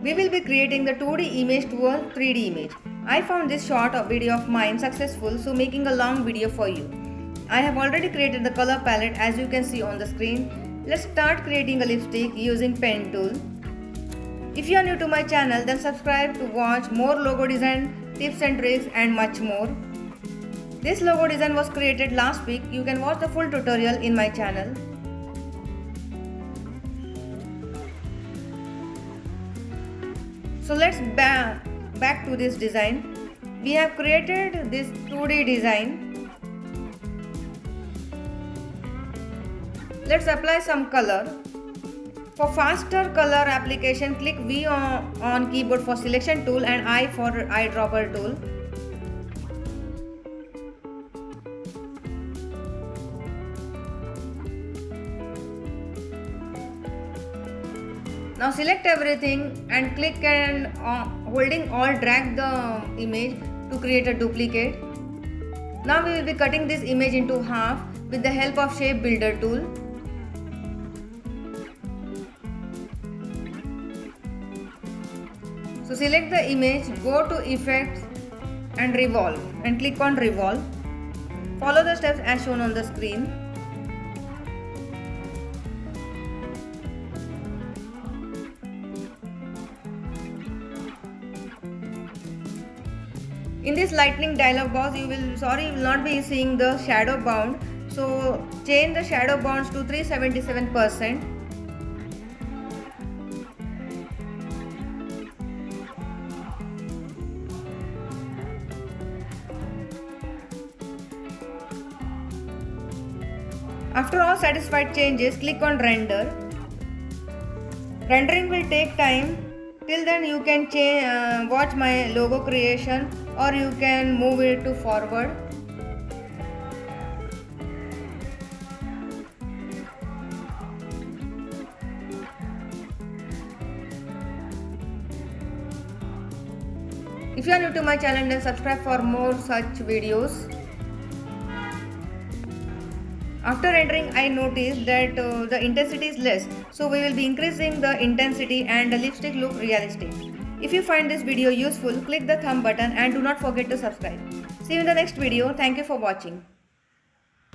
We will be creating the 2D image to a 3D image. I found this short video of mine successful, so making a long video for you. I have already created the color palette as you can see on the screen. Let's start creating a lipstick using pen tool. If you are new to my channel, then subscribe to watch more logo design tips and tricks and much more. This logo design was created last week. You can watch the full tutorial in my channel. So let's back to this design. We have created this 2D design. Let's apply some color. For faster color application, click V on keyboard for selection tool and I for eyedropper tool. Now select everything and click and holding Alt drag the image to create a duplicate. Now we will be cutting this image into half with the help of shape builder tool. So select the image, go to effects and revolve and click on revolve. Follow the steps as shown on the screen. In this lightning dialog box, you will not be seeing the shadow bound. So change the shadow bounds to 377%. After all satisfied changes, click on render. Rendering will take time. Till then you can watch my logo creation or you can move it to forward. If you are new to my channel, then subscribe for more such videos. After rendering, I noticed that the intensity is less, so we will be increasing the intensity and the lipstick look realistic. If you find this video useful, click the thumb button and do not forget to subscribe. See you in the next video. Thank you for watching.